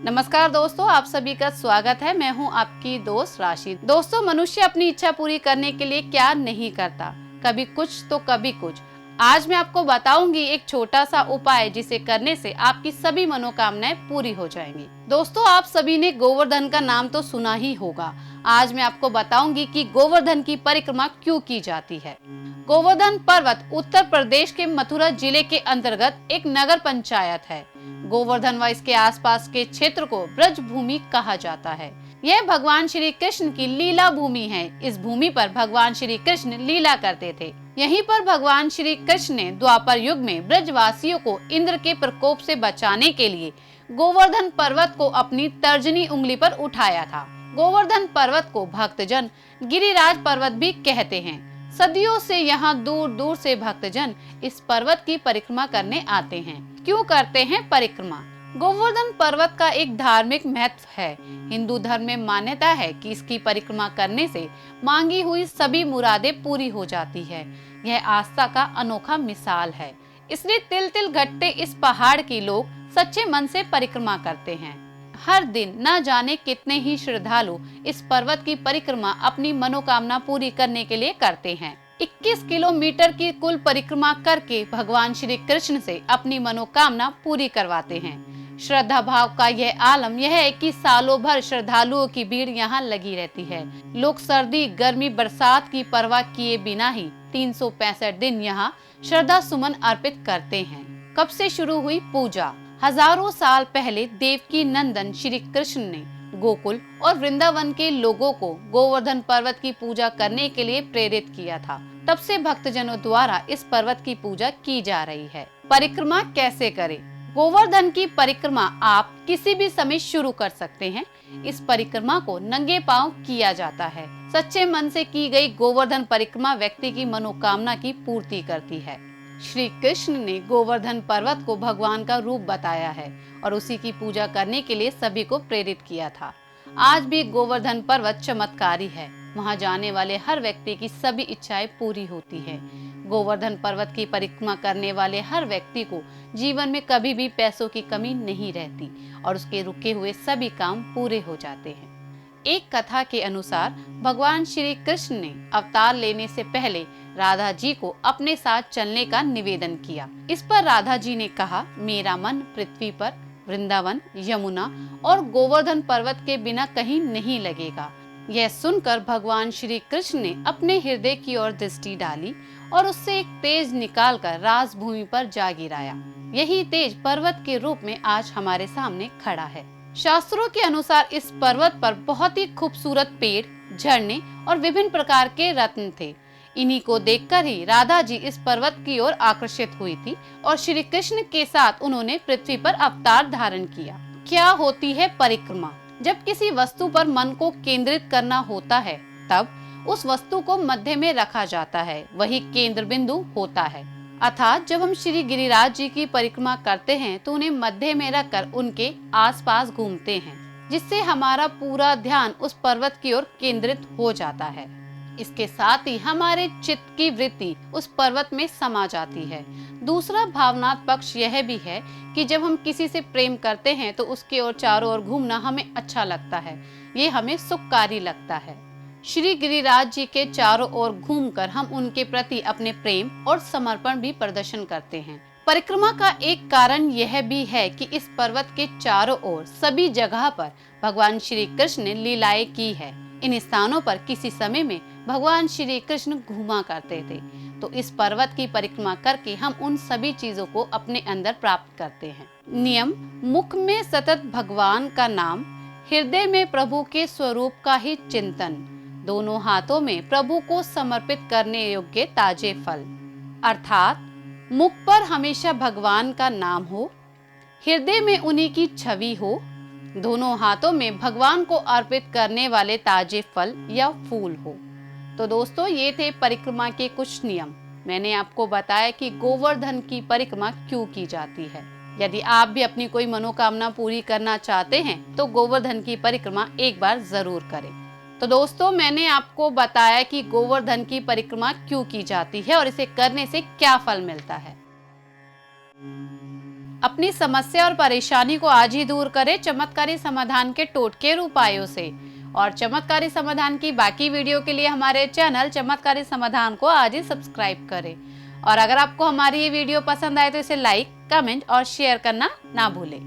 नमस्कार दोस्तों, आप सभी का स्वागत है। मैं हूं आपकी दोस्त राशि। दोस्तों, मनुष्य अपनी इच्छा पूरी करने के लिए क्या नहीं करता, कभी कुछ तो कभी कुछ। आज मैं आपको बताऊंगी एक छोटा सा उपाय जिसे करने से आपकी सभी मनोकामनाएं पूरी हो जाएंगी। दोस्तों, आप सभी ने गोवर्धन का नाम तो सुना ही होगा। आज मैं आपको बताऊंगी कि गोवर्धन की परिक्रमा क्यों की जाती है। गोवर्धन पर्वत उत्तर प्रदेश के मथुरा जिले के अंतर्गत एक नगर पंचायत है। गोवर्धन व इसके आसपास के क्षेत्र को ब्रज भूमि कहा जाता है। यह भगवान श्री कृष्ण की लीला भूमि है। इस भूमि पर भगवान श्री कृष्ण लीला करते थे। यहीं पर भगवान श्री कृष्ण ने द्वापर युग में ब्रजवासियों को इंद्र के प्रकोप से बचाने के लिए गोवर्धन पर्वत को अपनी तर्जनी उंगली पर उठाया था। गोवर्धन पर्वत को भक्तजन गिरिराज पर्वत भी कहते हैं। सदियों से यहाँ दूर दूर से भक्तजन इस पर्वत की परिक्रमा करने आते हैं। क्यों करते हैं परिक्रमा? गोवर्धन पर्वत का एक धार्मिक महत्व है। हिंदू धर्म में मान्यता है कि इसकी परिक्रमा करने से मांगी हुई सभी मुरादें पूरी हो जाती है। यह आस्था का अनोखा मिसाल है। इसलिए तिल तिल घटते इस पहाड़ की लोग सच्चे मन से परिक्रमा करते हैं। हर दिन न जाने कितने ही श्रद्धालु इस पर्वत की परिक्रमा अपनी मनोकामना पूरी करने के लिए करते हैं। 21 किलोमीटर की कुल परिक्रमा करके भगवान श्री कृष्ण से अपनी मनोकामना पूरी करवाते हैं। श्रद्धा भाव का यह आलम यह है कि सालों भर श्रद्धालुओं की भीड़ यहाँ लगी रहती है। लोग सर्दी, गर्मी, बरसात की परवाह किए बिना ही 365 दिन यहाँ श्रद्धा सुमन अर्पित करते हैं। कब से शुरू हुई पूजा? हजारों साल पहले देवकी नंदन श्री कृष्ण ने गोकुल और वृंदावन के लोगों को गोवर्धन पर्वत की पूजा करने के लिए प्रेरित किया था। तब से भक्तजनों द्वारा इस पर्वत की पूजा की जा रही है। परिक्रमा कैसे करें? गोवर्धन की परिक्रमा आप किसी भी समय शुरू कर सकते हैं। इस परिक्रमा को नंगे पांव किया जाता है। सच्चे मन से की गई गोवर्धन परिक्रमा व्यक्ति की मनोकामना की पूर्ति करती है। श्री कृष्ण ने गोवर्धन पर्वत को भगवान का रूप बताया है और उसी की पूजा करने के लिए सभी को प्रेरित किया था। आज भी गोवर्धन पर्वत चमत्कारी है। वहां जाने वाले हर व्यक्ति की सभी इच्छाएं पूरी होती है। गोवर्धन पर्वत की परिक्रमा करने वाले हर व्यक्ति को जीवन में कभी भी पैसों की कमी नहीं रहती और उसके रुके हुए सभी काम पूरे हो जाते हैं। एक कथा के अनुसार भगवान श्री कृष्ण ने अवतार लेने से पहले राधा जी को अपने साथ चलने का निवेदन किया। इस पर राधा जी ने कहा, मेरा मन पृथ्वी पर वृंदावन, यमुना और गोवर्धन पर्वत के बिना कहीं नहीं लगेगा। यह सुनकर भगवान श्री कृष्ण ने अपने हृदय की ओर दृष्टि डाली और उससे एक तेज निकालकर राजभूमि पर जा गिराया। यही तेज पर्वत के रूप में आज हमारे सामने खड़ा है। शास्त्रों के अनुसार इस पर्वत पर बहुत ही खूबसूरत पेड़, झरने और विभिन्न प्रकार के रत्न थे। इन्हीं को देखकर ही राधा जी इस पर्वत की ओर आकर्षित हुई थी और श्री कृष्ण के साथ उन्होंने पृथ्वी पर अवतार धारण किया। क्या होती है परिक्रमा? जब किसी वस्तु पर मन को केंद्रित करना होता है तब उस वस्तु को मध्य में रखा जाता है, वही केंद्र बिंदु होता है। अर्थात जब हम श्री गिरिराज जी की परिक्रमा करते हैं तो उन्हें मध्य में रखकर उनके आसपास घूमते हैं, जिससे हमारा पूरा ध्यान उस पर्वत की ओर केंद्रित हो जाता है। इसके साथ ही हमारे चित्त की वृत्ति उस पर्वत में समा जाती है। दूसरा भावनात्मक पक्ष यह भी है कि जब हम किसी से प्रेम करते हैं तो उसके ओर चारों ओर घूमना हमें अच्छा लगता है, ये हमें सुखकारी लगता है। श्री गिरिराज जी के चारों ओर घूमकर हम उनके प्रति अपने प्रेम और समर्पण भी प्रदर्शन करते हैं। परिक्रमा का एक कारण यह भी है कि इस पर्वत के चारों ओर सभी जगह पर भगवान श्री कृष्ण ने लीलाएं की है। इन स्थानों पर किसी समय में भगवान श्री कृष्ण घूमा करते थे, तो इस पर्वत की परिक्रमा करके हम उन सभी चीजों को अपने अंदर प्राप्त करते हैं। नियम: मुख में सतत भगवान का नाम, हृदय में प्रभु के स्वरूप का ही चिंतन, दोनों हाथों में प्रभु को समर्पित करने योग्य ताजे फल। अर्थात मुख पर हमेशा भगवान का नाम हो, हृदय में उन्हीं की छवि हो, दोनों हाथों में भगवान को अर्पित करने वाले ताजे फल या फूल हो। तो दोस्तों, ये थे परिक्रमा के कुछ नियम। मैंने आपको बताया कि गोवर्धन की परिक्रमा क्यों की जाती है। यदि आप भी अपनी कोई मनोकामना पूरी करना चाहते हैं तो गोवर्धन की परिक्रमा एक बार जरूर करें। तो दोस्तों, मैंने आपको बताया कि गोवर्धन की परिक्रमा क्यों की जाती है और इसे करने से क्या फल मिलता है। अपनी समस्या और परेशानी को आज ही दूर करें चमत्कारी समाधान के टोटके उपायों से। और चमत्कारी समाधान की बाकी वीडियो के लिए हमारे चैनल चमत्कारी समाधान को आज ही सब्सक्राइब करें। और अगर आपको हमारी ये वीडियो पसंद आए तो इसे लाइक, कमेंट और शेयर करना ना भूलें।